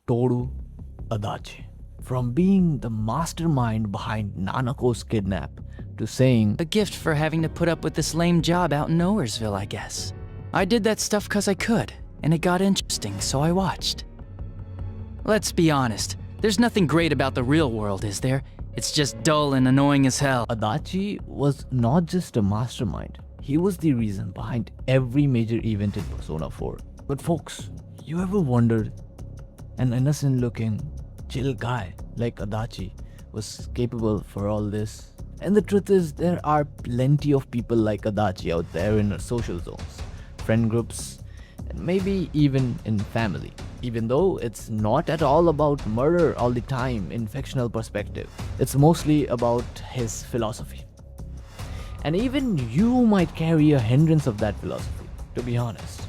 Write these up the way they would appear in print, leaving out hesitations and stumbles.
Tohru Adachi. From being the mastermind behind Nanako's kidnap to saying, A gift for having to put up with this lame job out in Nowheresville, I guess. I did that stuff 'cause I could, and it got interesting, so I watched. Let's be honest, there's nothing great about the real world, is there? It's just dull and annoying as hell. Adachi was not just a mastermind, he was the reason behind every major event in Persona 4. But folks, you ever wondered an innocent looking, chill guy like Adachi was capable for all this? And the truth is, there are plenty of people like Adachi out there in our social zones, friend groups, and maybe even in family. Even though it's not at all about murder all the time in fictional perspective, it's mostly about his philosophy. And even you might carry a hindrance of that philosophy, to be honest.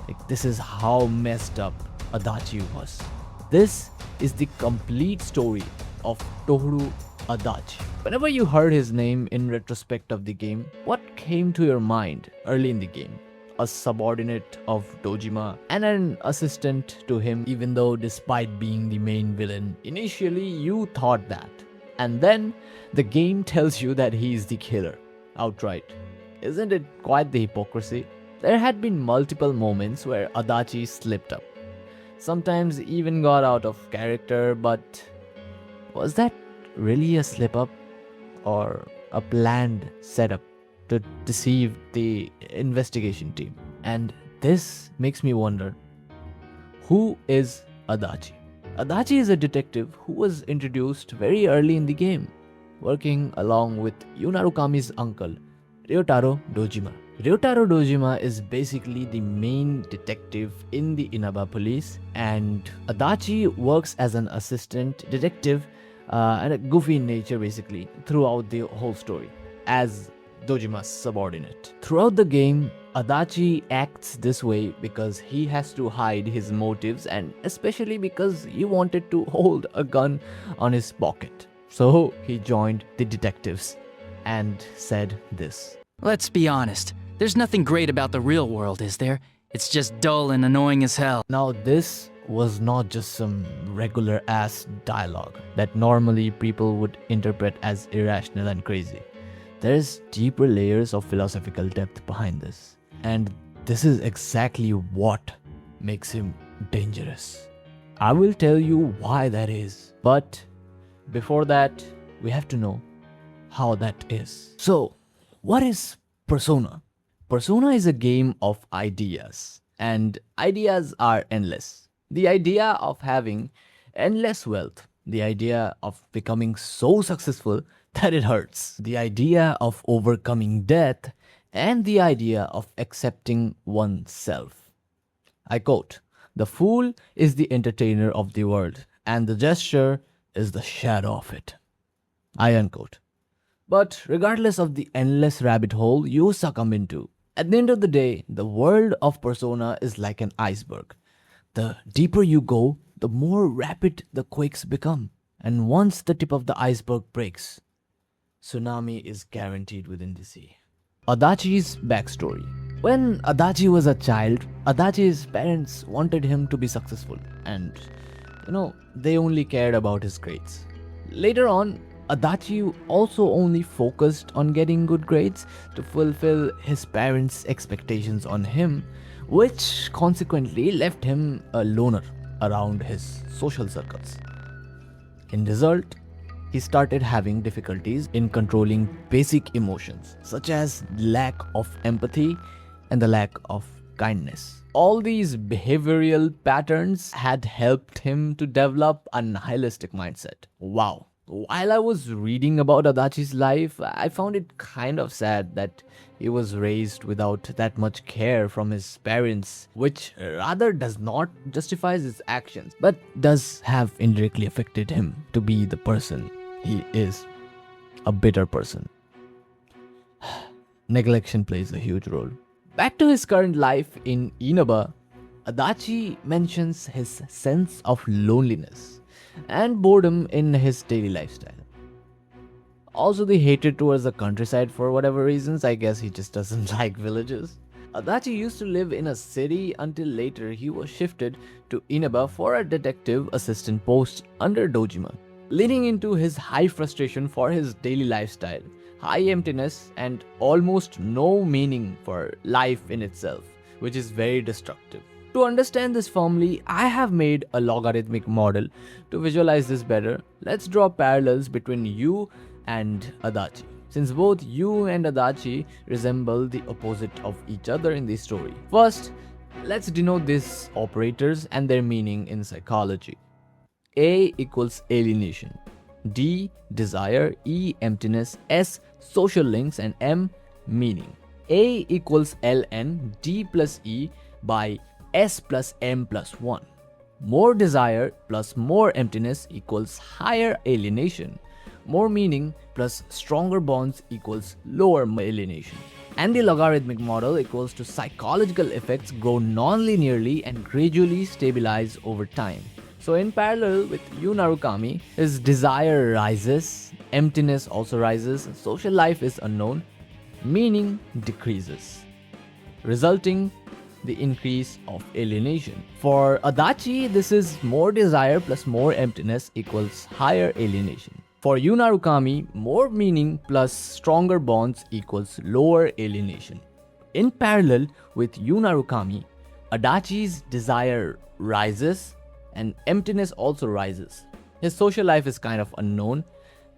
Like, this is how messed up Adachi was. This is the complete story of Tohru Adachi. Whenever you heard his name in retrospect of the game, what came to your mind early in the game? A subordinate of Dojima and an assistant to him, even though despite being the main villain, initially you thought that. And then the game tells you that he is the killer, outright. Isn't it quite the hypocrisy? There had been multiple moments where Adachi slipped up. Sometimes even got out of character, but was that really a slip up or a planned setup to deceive the investigation team? And this makes me wonder, who is Adachi? Adachi is a detective who was introduced very early in the game, working along with Yunarukami's uncle, Ryotaro Dojima. Ryotaro Dojima is basically the main detective in the Inaba police, and Adachi works as an assistant detective and a goofy in nature basically throughout the whole story as Dojima's subordinate. Throughout the game, Adachi acts this way because he has to hide his motives, and especially because he wanted to hold a gun on his pocket. So he joined the detectives and said this. Let's be honest, there's nothing great about the real world, is there? It's just dull and annoying as hell. Now this was not just some regular ass dialogue that normally people would interpret as irrational and crazy. There's deeper layers of philosophical depth behind this. And this is exactly what makes him dangerous. I will tell you why that is. But before that, we have to know how that is. So, what is Persona? Persona is a game of ideas, and ideas are endless. The idea of having endless wealth, the idea of becoming so successful that it hurts, the idea of overcoming death, and the idea of accepting oneself. I quote, "The fool is the entertainer of the world, and the gesture is the shadow of it." I unquote. But regardless of the endless rabbit hole you succumb into, at the end of the day, the world of Persona is like an iceberg. The deeper you go, the more rapid the quakes become. And once the tip of the iceberg breaks, tsunami is guaranteed within the sea. Adachi's backstory. When Adachi was a child, Adachi's parents wanted him to be successful, and they only cared about his grades. Later on, Adachi also only focused on getting good grades to fulfill his parents' expectations on him, which consequently left him a loner around his social circles. In result, he started having difficulties in controlling basic emotions, such as lack of empathy and the lack of kindness. All these behavioral patterns had helped him to develop a nihilistic mindset. Wow. While I was reading about Adachi's life, I found it kind of sad that he was raised without that much care from his parents, which rather does not justify his actions, but does have indirectly affected him to be the person he is, a bitter person. Neglection plays a huge role. Back to his current life in Inaba, Adachi mentions his sense of loneliness and boredom in his daily lifestyle. Also the hatred towards the countryside for whatever reasons. I guess he just doesn't like villages. Adachi used to live in a city until later he was shifted to Inaba for a detective assistant post under Dojima, leading into his high frustration for his daily lifestyle, high emptiness, and almost no meaning for life in itself, which is very destructive. To understand this firmly, I have made a logarithmic model to visualize this better. Let's draw parallels between Yu and Adachi, since both Yu and Adachi resemble the opposite of each other in the story. First, let's denote these operators and their meaning in psychology. A equals alienation, D desire, E emptiness, S social links, and M meaning. A equals ln D plus E by S plus M plus 1. More desire plus more emptiness equals higher alienation. More meaning plus stronger bonds equals lower alienation. And the logarithmic model equals to psychological effects grow non-linearly and gradually stabilize over time. So in parallel with Yu Narukami, his desire rises, emptiness also rises, social life is unknown, meaning decreases, resulting the increase of alienation. For Adachi, this is more desire plus more emptiness equals higher alienation. For Yu Narukami, more meaning plus stronger bonds equals lower alienation. In parallel with Yu Narukami, Adachi's desire rises and emptiness also rises. His social life is kind of unknown,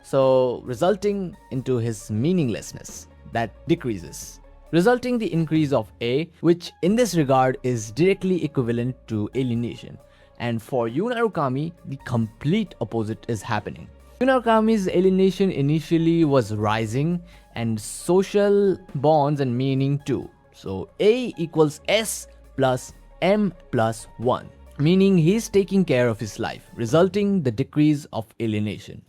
so resulting into his meaninglessness that decreases, resulting the increase of A, which in this regard is directly equivalent to alienation. And for Yu Narukami, the complete opposite is happening. Yu Narukami's alienation initially was rising and social bonds and meaning too. So A equals S plus M plus 1, meaning he's taking care of his life, resulting the decrease of alienation.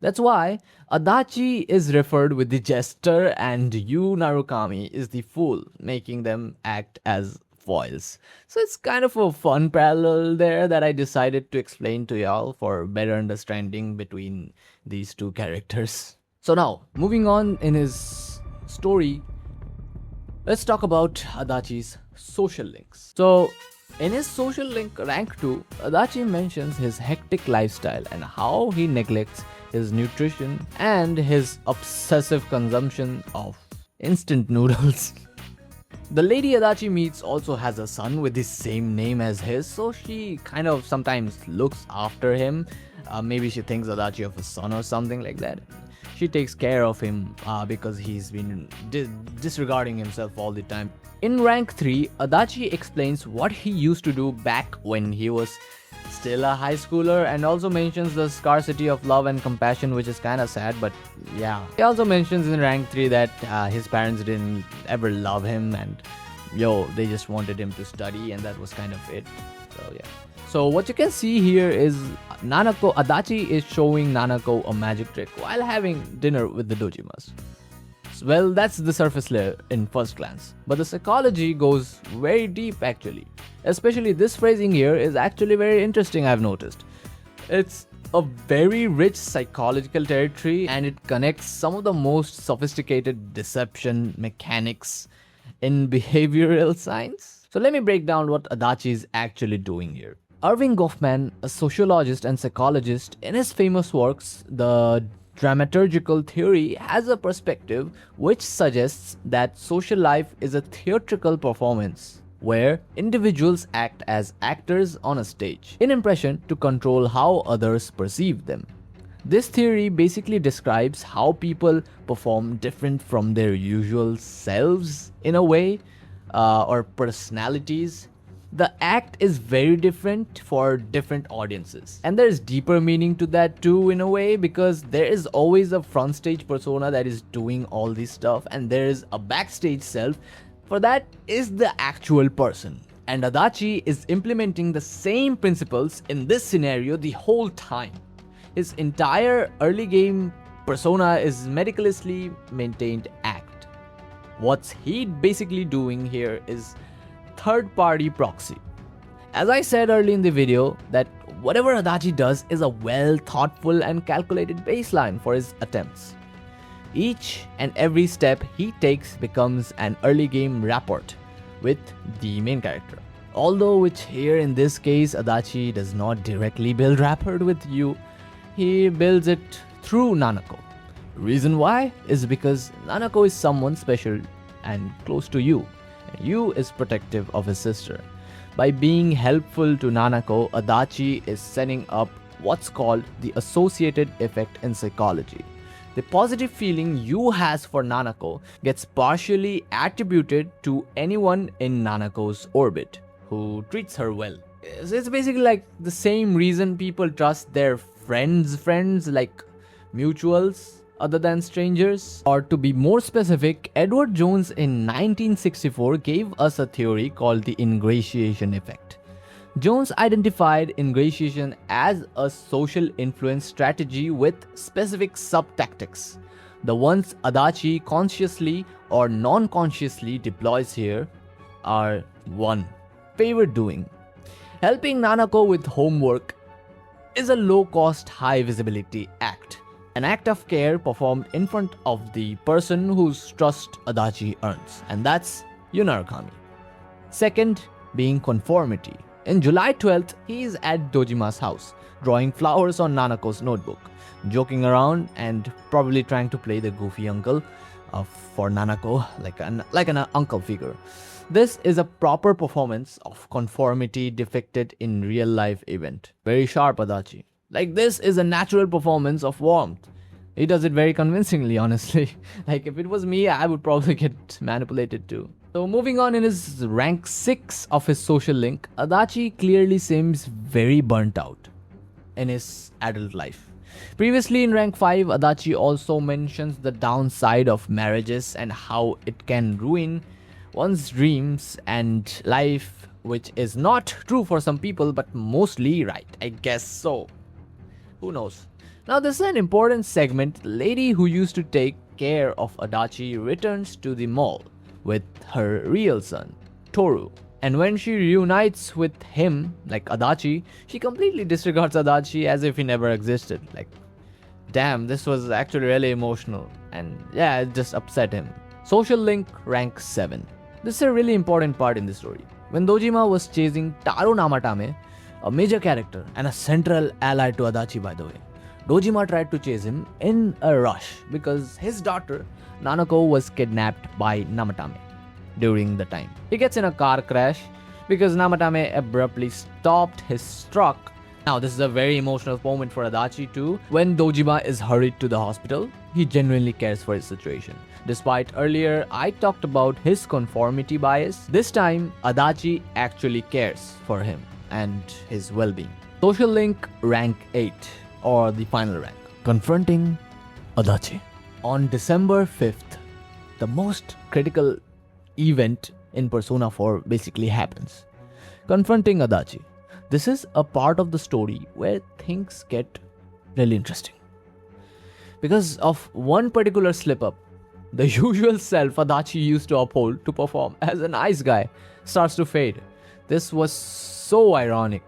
That's why Adachi is referred with the jester and Yu Narukami is the fool, making them act as foils. So it's kind of a fun parallel there that I decided to explain to y'all for better understanding between these two characters. So now, moving on in his story, let's talk about Adachi's social links. So in his social link rank 2, Adachi mentions his hectic lifestyle and how he neglects his nutrition and his obsessive consumption of instant noodles. The lady Adachi meets also has a son with the same name as his, so she kind of sometimes looks after him. Maybe she thinks Adachi of a son or something like that. She takes care of him because he's been disregarding himself all the time. In rank 3, Adachi explains what he used to do back when he was still a high schooler and also mentions the scarcity of love and compassion, which is kind of sad, but yeah. He also mentions in rank 3 that his parents didn't ever love him and they just wanted him to study, and that was kind of it. So yeah. So what you can see here is Adachi is showing Nanako a magic trick while having dinner with the Dojimas. Well, that's the surface layer in first glance, but the psychology goes very deep actually. Especially this phrasing here is actually very interesting, I've noticed. It's a very rich psychological territory and it connects some of the most sophisticated deception mechanics in behavioral science. So let me break down what Adachi is actually doing here. Irving Goffman, a sociologist and psychologist, in his famous works, The Dramaturgical Theory, has a perspective which suggests that social life is a theatrical performance where individuals act as actors on a stage in impression to control how others perceive them. This theory basically describes how people perform different from their usual selves in a way, or personalities. The act is very different for different audiences, and there is deeper meaning to that too in a way, because there is always a front stage persona that is doing all this stuff and there is a backstage self for that is the actual person, and Adachi is implementing the same principles in this scenario the whole time. His entire early game persona is meticulously maintained act. What's he basically doing here is third-party proxy. As I said early in the video, that whatever Adachi does is a well thoughtful and calculated baseline for his attempts. Each and every step he takes becomes an early game rapport, with the main character. Although which here in this case Adachi does not directly build rapport with Yu, he builds it through Nanako. Reason why is because Nanako is someone special and close to Yu, and Yu is protective of his sister. By being helpful to Nanako, Adachi is setting up what's called the associated effect in psychology. The positive feeling Yu has for Nanako gets partially attributed to anyone in Nanako's orbit who treats her well. It's basically like the same reason people trust their friends like mutuals other than strangers. Or to be more specific, Edward Jones in 1964 gave us a theory called the ingratiation effect. Jones identified ingratiation as a social influence strategy with specific sub-tactics. The ones Adachi consciously or non-consciously deploys here are 1. Favor doing. Helping Nanako with homework is a low-cost, high-visibility act. An act of care performed in front of the person whose trust Adachi earns, and that's Yunarakami. Second, being conformity. In July 12th, he is at Dojima's house, drawing flowers on Nanako's notebook, joking around and probably trying to play the goofy uncle for Nanako, like an uncle figure. This is a proper performance of conformity depicted in real-life event. Very sharp, Adachi. Like, this is a natural performance of warmth. He does it very convincingly, honestly. Like, if it was me, I would probably get manipulated too. So moving on, in his rank 6 of his social link, Adachi clearly seems very burnt out in his adult life. Previously in rank 5, Adachi also mentions the downside of marriages and how it can ruin one's dreams and life, which is not true for some people but mostly right, I guess so. Who knows? Now this is an important segment. The lady who used to take care of Adachi returns to the mall with her real son, Tohru. And when she reunites with him, like Adachi, she completely disregards Adachi as if he never existed. Like, damn, this was actually really emotional. And yeah, it just upset him. Social link rank 7. This is a really important part in the story. When Dojima was chasing Taro Namatame, a major character and a central ally to Adachi, by the way, Dojima tried to chase him in a rush because his daughter Nanako was kidnapped by Namatame during the time. He gets in a car crash because Namatame abruptly stopped his truck. Now this is a very emotional moment for Adachi too. When Dojima is hurried to the hospital, he genuinely cares for his situation. Despite earlier I talked about his conformity bias, this time Adachi actually cares for him and his well-being. Social link rank 8, or the final rank. Confronting Adachi. On December 5th, the most critical event in Persona 4 basically happens. Confronting Adachi. This is a part of the story where things get really interesting. Because of one particular slip-up, the usual self Adachi used to uphold to perform as a nice guy starts to fade. This was so ironic.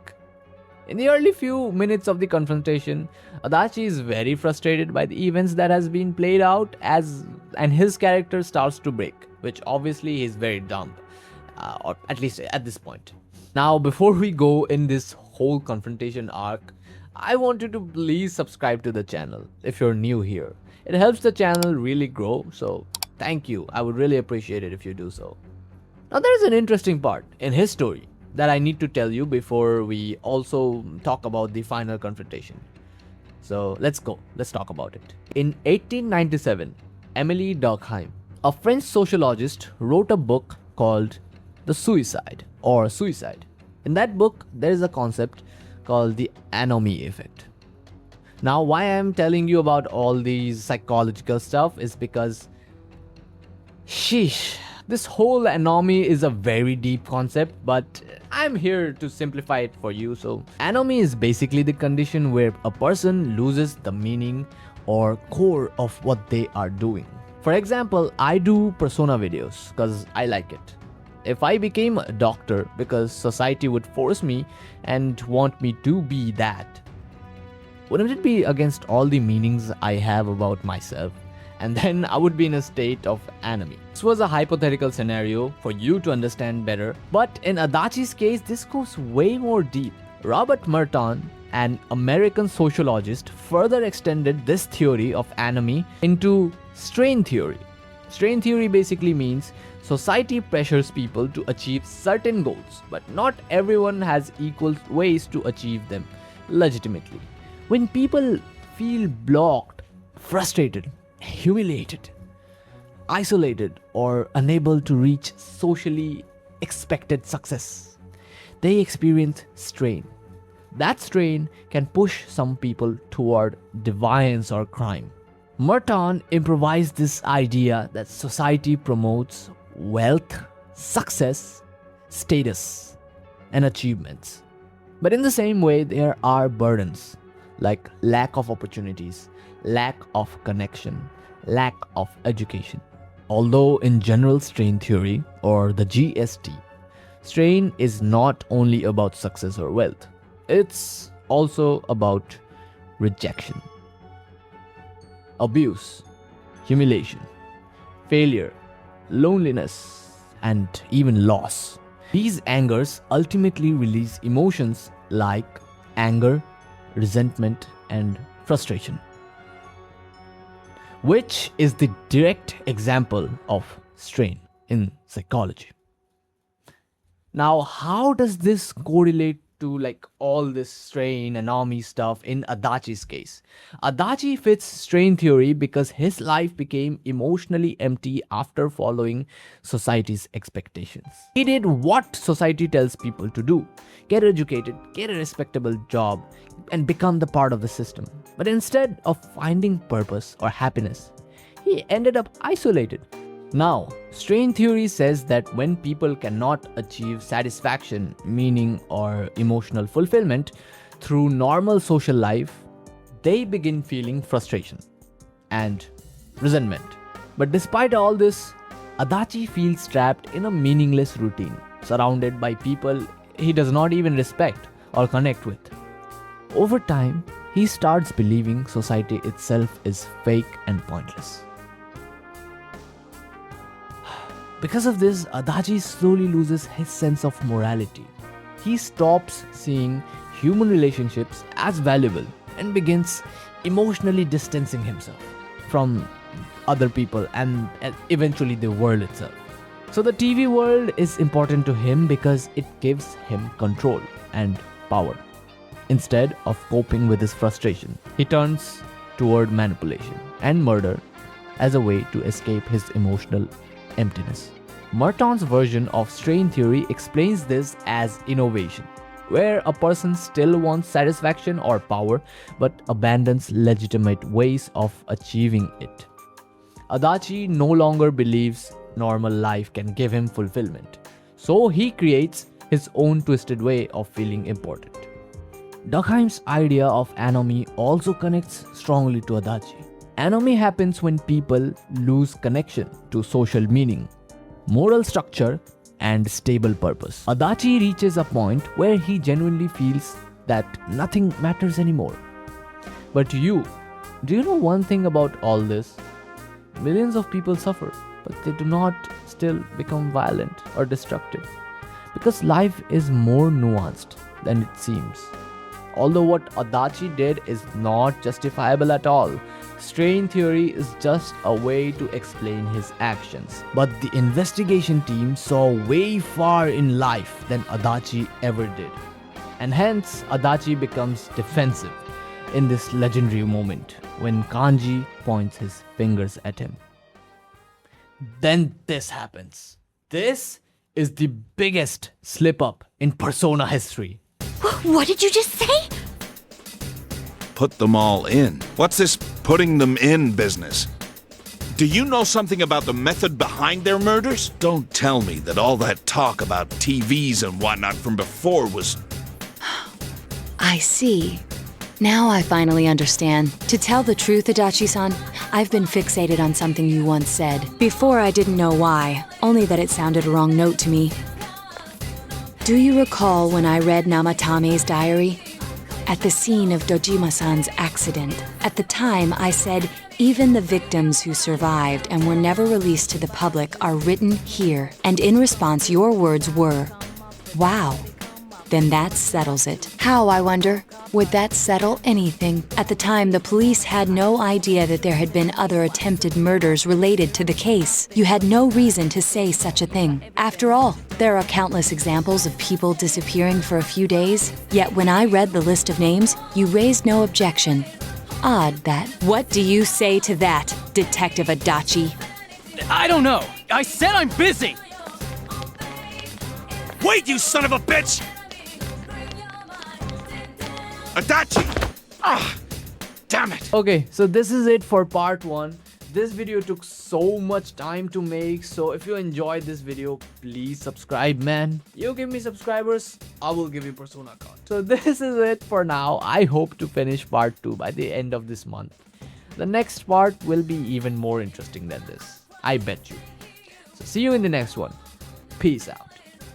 In the early few minutes of the confrontation, Adachi is very frustrated by the events that has been played out and his character starts to break, which obviously is very dumb, or at least at this point. Now, before we go in this whole confrontation arc, I want you to please subscribe to the channel if you're new here. It helps the channel really grow, so thank you. I would really appreciate it if you do so. Now, there is an interesting part in his story that I need to tell you before we also talk about the final confrontation. So let's go. Let's talk about it. In 1897, Emily Durkheim, a French sociologist, wrote a book called The Suicide or Suicide. In that book, there is a concept called the anomie effect. Now, why I'm telling you about all these psychological stuff is because, sheesh, this whole anomie is a very deep concept, but I'm here to simplify it for you. So, anomie is basically the condition where a person loses the meaning or core of what they are doing. For example, I do persona videos because I like it. If I became a doctor because society would force me and want me to be that, wouldn't it be against all the meanings I have about myself and then I would be in a state of anomie. This was a hypothetical scenario for you to understand better, but in Adachi's case, this goes way more deep. Robert Merton, an American sociologist, further extended this theory of anomie into strain theory. Strain theory basically means society pressures people to achieve certain goals, but not everyone has equal ways to achieve them legitimately. When people feel blocked, frustrated, humiliated, isolated, or unable to reach socially expected success, they experience strain. That strain can push some people toward defiance or crime. Merton improvised this idea that society promotes wealth, success, status, and achievements. But in the same way, there are burdens like lack of opportunities, lack of connection, lack of education. Although in general strain theory, or the GST, strain is not only about success or wealth. It's also about rejection, abuse, humiliation, failure, loneliness, and even loss. These angers ultimately release emotions like anger, resentment, and frustration, which is the direct example of strain in psychology. Now, how does this correlate to all this strain and army stuff in Adachi's case? Adachi fits strain theory because his life became emotionally empty after following society's expectations. He did what society tells people to do: get educated, get a respectable job, and become the part of the system. But instead of finding purpose or happiness, he ended up isolated. Now, strain theory says that when people cannot achieve satisfaction, meaning, or emotional fulfillment through normal social life, they begin feeling frustration and resentment. But despite all this, Adachi feels trapped in a meaningless routine, surrounded by people he does not even respect or connect with. Over time, he starts believing society itself is fake and pointless. Because of this, Adachi slowly loses his sense of morality. He stops seeing human relationships as valuable and begins emotionally distancing himself from other people and eventually the world itself. So the TV world is important to him because it gives him control and power. Instead of coping with his frustration, he turns toward manipulation and murder as a way to escape his emotional emptiness. Merton's version of strain theory explains this as innovation, where a person still wants satisfaction or power but abandons legitimate ways of achieving it. Adachi no longer believes normal life can give him fulfillment, so he creates his own twisted way of feeling important. Durkheim's idea of anomie also connects strongly to Adachi. Anomie happens when people lose connection to social meaning, moral structure, and stable purpose. Adachi reaches a point where he genuinely feels that nothing matters anymore. But do you know one thing about all this? Millions of people suffer, but they do not still become violent or destructive. Because life is more nuanced than it seems. Although what Adachi did is not justifiable at all, strain theory is just a way to explain his actions. But the investigation team saw way far in life than Adachi ever did. And hence, Adachi becomes defensive in this legendary moment when Kanji points his fingers at him. Then this happens. This is the biggest slip-up in Persona history. What did you just say? Put them all in. What's this putting them in business? Do you know something about the method behind their murders? Don't tell me that all that talk about TVs and whatnot from before was... I see. Now I finally understand. To tell the truth, Adachi-san, I've been fixated on something you once said. Before I didn't know why, only that it sounded a wrong note to me. Do you recall when I read Namatame's diary? at the scene of Dojima-san's accident. At the time, I said, even the victims who survived and were never released to the public are written here. And in response, your words were, wow. Then that settles it. How, I wonder? Would that settle anything? At the time, the police had no idea that there had been other attempted murders related to the case. You had no reason to say such a thing. After all, there are countless examples of people disappearing for a few days. Yet when I read the list of names, you raised no objection. Odd that. What do you say to that, Detective Adachi? I don't know. I said I'm busy! Wait, you son of a bitch! Adachi! Ah! Damn it! Okay, so this is it for part 1. This video took so much time to make, so if you enjoyed this video, please subscribe, man. You give me subscribers, I will give you Persona card. So this is it for now. I hope to finish part 2 by the end of this month. The next part will be even more interesting than this. I bet you. So see you in the next one. Peace out.